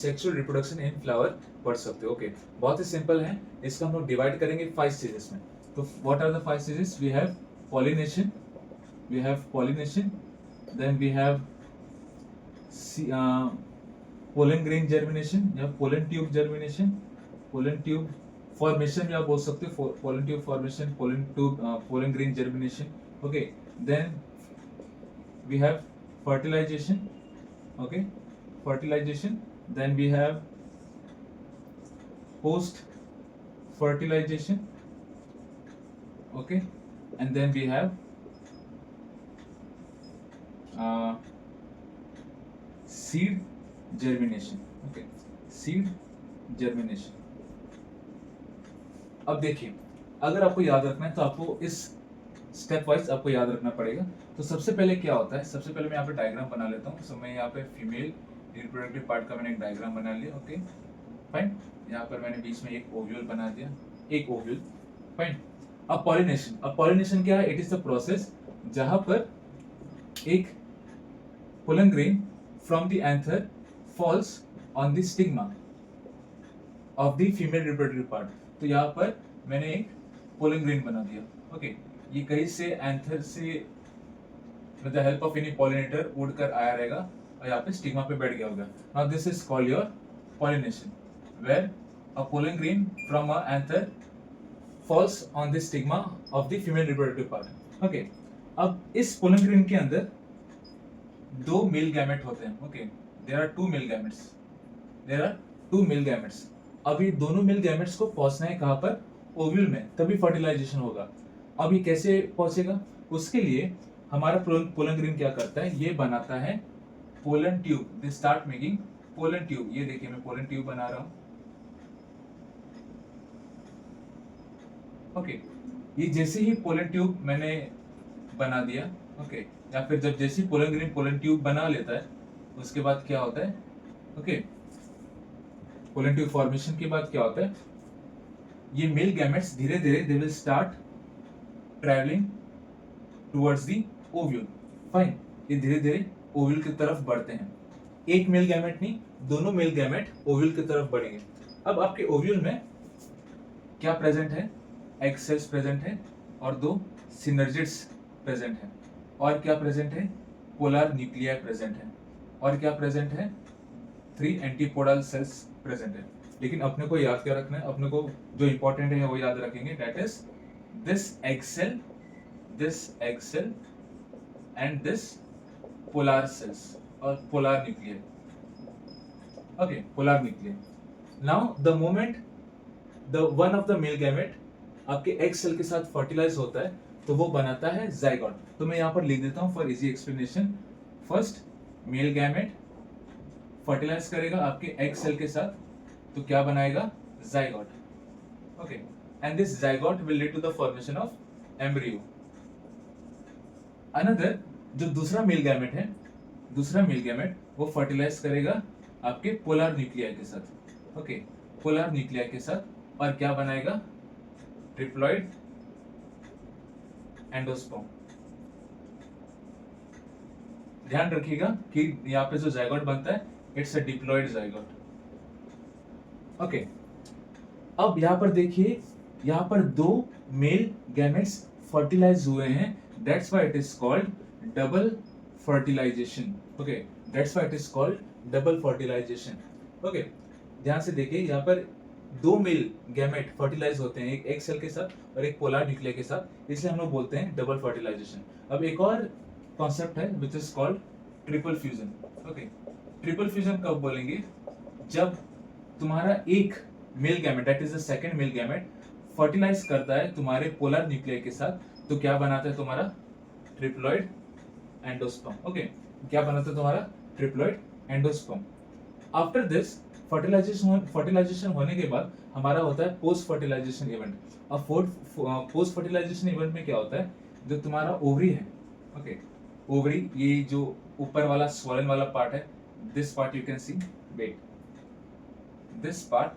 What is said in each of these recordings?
Sexual reproduction in flower पढ़ सकते हो। ओके, बहुत ही सिंपल है। इसका हम लोग डिवाइड करेंगे 5 स्टेजेस में। तो what are the 5 stages? We have pollination, then we have pollen grain germination या pollen tube germination, pollen tube formation भी आप बोल सकते हो, pollen tube formation, pollen tube pollen grain germination. Okay, then we have fertilization. Okay, fertilization. Then we have post fertilization. Okay, and then we have seed germination. Okay, seed germination. अब देखिए, अगर आपको याद रखना है तो आपको इस स्टेप वाइज आपको याद रखना पड़ेगा। तो सबसे पहले क्या होता है, सबसे पहले मैं यहाँ पे डायग्राम बना लेता हूँ। सो मैं यहाँ पे फीमेल रिप्रोडक्टिव पार्ट का मैंने एक डायग्राम बना लिया। ओके फाइन, यहाँ पर मैंने बीच में एक ओव्यूल बना दिया, एक ओव्यूल। फाइन, अब पॉलिनेशन क्या है? इट इज द प्रोसेस जहां पर एक pollen grain from the anther falls on the stigma of the female reproductive part. तो यहाँ पर मैंने एक पोलन ग्रेन बना दिया। ओके, ये कहीं से एंथर से with the help of any pollinator उड़कर आया रहेगा और यहाँ पे स्टिग्मा पे बैठ गया होगा। Now this is called your pollination, where a pollen grain from a anther falls on the stigma of the female reproductive part. Okay, अब इस पोलन ग्रेन के अंदर दो मेल गैमेट होते हैं। Okay, there are two male gametes. अब ये दोनों मेल गैमेट्स को पहुंचना है कहां पर? ओव्यूल में, तभी फर्टिलाइजेशन होगा। अब ये कैसे पहुंचेगा? उसके लिए हमारा पोलन ग्रेन क्या करता है? ये बनाता है pollen tube. They start making pollen tube. ये देखिए मैं पोलन ट्यूब बना रहा हूं। ओके, ये जैसे ही पोलन ट्यूब मैंने बना दिया, ओके, या फिर जब जैसे पोलन ग्रेन पोलन ट्यूब बना लेता है, उसके बाद क्या होता है? ओके, पोलन ट्यूब फॉर्मेशन के बाद क्या होता है? ये मेल गैमेट्स धीरे धीरे they will start travelling towards the ovule. Fine, ये धीरे धीरे ओव्यूल की तरफ बढ़ते हैं। एक मेल गैमेट नहीं, दोनों मेल गैमेट ओव्यूल की तरफ बढ़ेंगे। अब आपके ओव्यूल में क्या प्रेजेंट है? एग सेल्स प्रेजेंट है और दो सिनर्जिड्स प्रेजेंट है। और क्या प्रेजेंट है? पोलर न्यूक्लियाई प्रेजेंट है। और क्या प्रेजेंट है? 3 एंटीपोडल सेल्स प्रेजेंट है। लेकिन अपने को याद क्या रखना है? अपने को जो इंपॉर्टेंट है वो याद रखेंगे, that is this egg cell and this polar cells और polar nuclei. Okay, polar nuclei. Now the moment the one of the male gamete आपके एग सेल के साथ फर्टिलाइज होता है तो वो बनाता है जाइगोट। तो मैं यहाँ पर लिख देता हूँ for easy explanation. First male gamete fertilise करेगा आपके एग सेल के साथ, तो क्या बनाएगा? Zygote. Okay, and this zygote will lead to the formation of embryo. Another जो दूसरा मेल गैमेट वो फर्टिलाइज करेगा आपके पोलर न्यूक्लियाई के साथ। ओके, पोलर न्यूक्लियाई के साथ, और क्या बनाएगा? Triploid endosperm. ध्यान रखिएगा कि यहाँ पे जो जाइगोट बनता है it's a diploid zygote. Okay, अब यहाँ पर देखिए, यहाँ पर दो मेल गैमेट्स फर्टिलाइज हुए हैं, that's why it is called double fertilisation. Okay, that's why it is called double fertilisation. Okay, ध्यान से देखिए, यहाँ पर दो मेल गैमेट फर्टिलाइज होते हैं, एक एग सेल के साथ और एक पोलर न्यूक्लियाई के साथ, इसलिए हम लोग बोलते हैं डबल फर्टिलाइजेशन। अब एक और कॉन्सेप्ट है which is called triple fusion. Okay, triple fusion कब बोलेंगे? जब तुम्हारा एक male gamete, that is the second male gamete, fertilise करता है तुम्हारे पोलर न्यूक्लियाई के साथ, तो क्या बनाता है तुम्हारा? Triploid endosperm. ओके, क्या बनाता है तुम्हारा? Triploid endosperm. After this fertilisation होने के बाद हमारा होता है पोस्ट फर्टिलाइजेशन इवेंट। अब पोस्ट फर्टिलाइजेशन इवेंट में क्या होता है? जो तुम्हारा ओवरी है, ओके, ओवरी, ये जो ऊपर वाला स्वॉलन वाला पार्ट है, this part you can see, wait, this part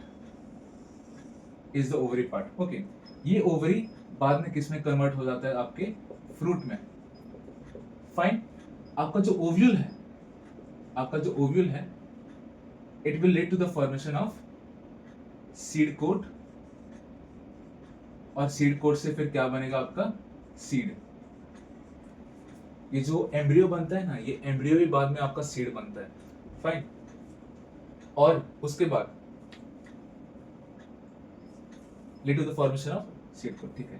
is the ovary part. Okay, ये ओवरी बाद में किस में कन्वर्ट हो जाता है? आपके फ्रूट में। फाइन, आपका जो ओव्यूल है it will lead to the formation of seed coat, और सीड कोट से फिर क्या बनेगा आपका सीड। ये जो एम्ब्रियो बनता है ना, ये एम्ब्रियो ही बाद में आपका सीड बनता है। फाइन। और उसके बाद lead to the formation of seed coat, ठीक है।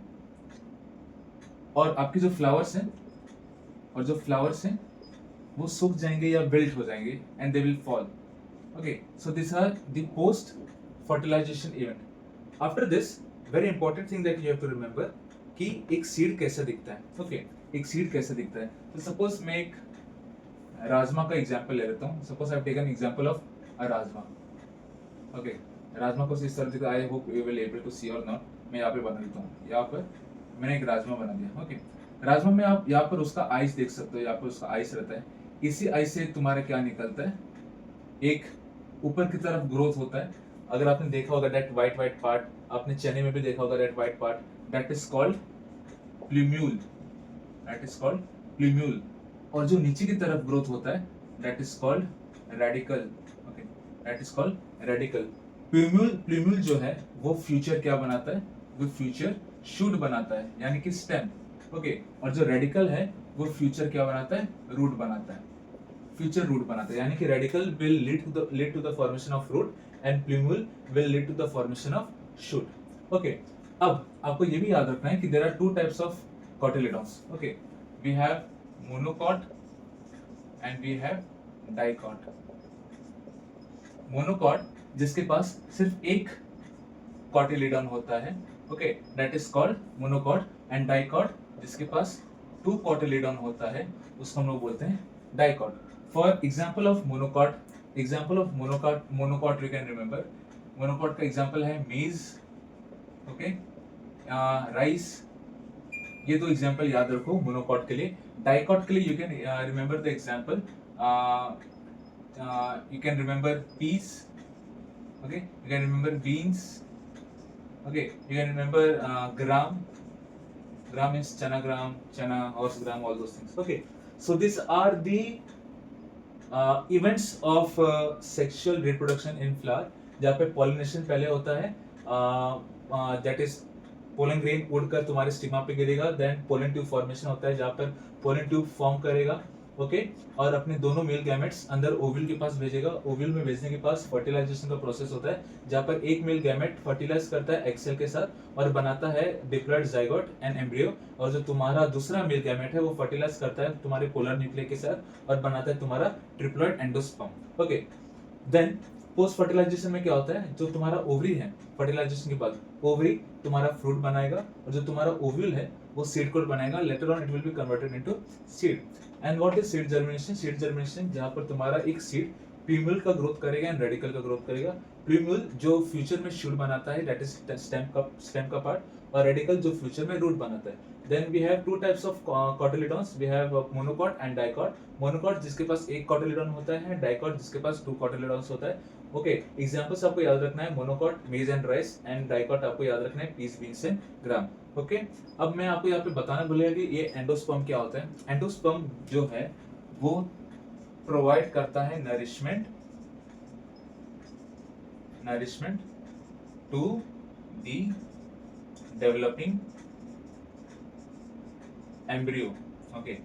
और आपके जो फ्लावर्स हैं, वो सूख जाएंगे या विल्ट हो जाएंगे and they will fall. Okay, so this are the post fertilisation event. After this very important thing that you have to remember कि एक सीड कैसा दिखता है। ओके, एक सीड कैसा दिखता है। तो सपोज मैं एक राजमा का एग्जांपल ले लेता हूँ। Suppose I have taken example of a rajma. Okay, rajma को इस तरह दिखता है। I hope you will able to see or not. मैं यहाँ पे बना देता हूँ। यहाँ पर मैंने एक राजमा बना दिया। ओके, राजमा में आप यहाँ पर उसका आइस देख सकते हो। यहाँ पर उसका आइस रहता है। इसी आइस से तुम्हारा क्या निकलता है, एक ऊपर की तरफ ग्रोथ होता है। अगर आपने देखा होगा दैट वाइट पार्ट, आपने चने में भी देखा होगा that white part, that is called plumule. और जो नीचे की तरफ ग्रोथ होता है that is called radical. Okay, that is called radical. Plumule जो है वो फ्यूचर क्या बनाता है, वो फ्यूचर शूट बनाता है, यानी कि स्टेम। ओके, और जो रेडिकल है वो फ्यूचर क्या बनाता है, रूट बनाता है। फ्यूचर रूट बनाता है, यानी कि radicle will lead to the formation of root and plumule will lead to the formation of shoot. Okay, अब आपको ये भी याद रखना है कि there are two types of cotyledons. Okay, we have monocot and we have dicot. Monocot जिसके पास सिर्फ एक cotyledon होता है, okay, that is called monocot, and dicot जिसके पास 2 cotyledon होता है, उसको हम लोग बोलते हैं dicot. For example of monocot you can remember. monocot का example है maize, okay, rice। ये दो एग्जाम्पल याद रखो मोनोकॉट के लिए। डाइकॉट के लिए you can remember the example, you can remember peas, okay, you can remember beans, okay, you can remember gram means chana, horse gram, all those things. Okay, so these are the events of sexual reproduction in flower, जहाँ पे pollination पहले होता है, that is pollen grain उड़कर तुम्हारे stigma पे गिरेगा, then pollen tube formation होता है जहाँ पर पोलन ट्यूब फॉर्म करेगा। ओके, और अपने दोनों मेल गैमेट्स अंदर ओव्यूल के पास भेजेगा। ओव्यूल में भेजने के पास फर्टिलाइजेशन का प्रोसेस होता है जहाँ पर एक मेल गैमेट फर्टिलाइज करता है एक्सेल के साथ और बनाता है डिप्लॉइड जाइगोट एंड एम्ब्रियो, और जो तुम्हारा दूसरा मेल गैमेट है वो फर्टिलाइज करता है तुम्हारे पोलर न्यूक्लियस के साथ और बनाता है तुम्हारा triploid endosperm. Okay, then post fertilisation में क्या होता है, जो तुम्हारा ओवरी है फर्टिलाइजेशन के बाद ओवरी तुम्हारा फ्रूट बनाएगा और जो तुम्हारा ओव्यूल है वो सीड कोट बनाएगा। Later on it will be converted into seed. And what is seed germination? Seed germination जहां पर तुम्हारा एक सीड प्लूम्यूल का ग्रोथ करेगा एंड रेडिकल का ग्रोथ करेगा। प्लूम्यूल जो फ्यूचर में शूट बनाता है दैट इज स्टेम का पार्ट, और रेडिकल जो फ्यूचर में रूट बनाता है। Then we have two types of cotyledons. We have monocot and dicot. Monocot जिसके पास एक cotyledon होता है, dicot जिसके पास 2 cotyledons होता है। ओके, एग्जांपल्स आपको याद रखना है मोनोकॉट मेज एंड राइस, एंड डाइकॉट आपको याद रखना है peas, beans and gram. Okay, अब मैं आपको यहाँ पे बताना भूलिया कि ये एंडोस्पर्म क्या होता है। एंडोस्पर्म जो है वो प्रोवाइड करता है nourishment to the developing embryo. Okay,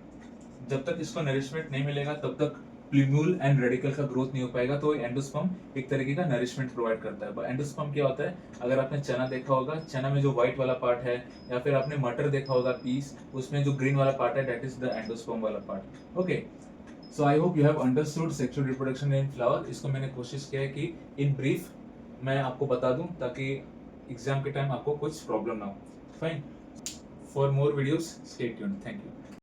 जब तक इसको नरिशमेंट नहीं मिलेगा तब तक प्लूम्यूल एंड रेडिकल का ग्रोथ नहीं हो पाएगा। तो एंडोस्पर्म एक तरीके का नरिशमेंट प्रोवाइड करता है। एंडोस्पर्म क्या होता है, अगर आपने चना देखा होगा, चना में जो व्हाइट वाला पार्ट है, या फिर आपने मटर देखा होगा पीस, उसमें जो ग्रीन वाला पार्ट है दैट इज द एंडोस्पर्म वाला part. Okay, so I hope you have understood sexual reproduction in flower. इसको मैंने कोशिश किया है कि इन ब्रीफ मैं आपको बता दूं ताकि एग्जाम के टाइम आपको कुछ प्रॉब्लम ना हो। Fine, for more videos stay tuned. Thank you.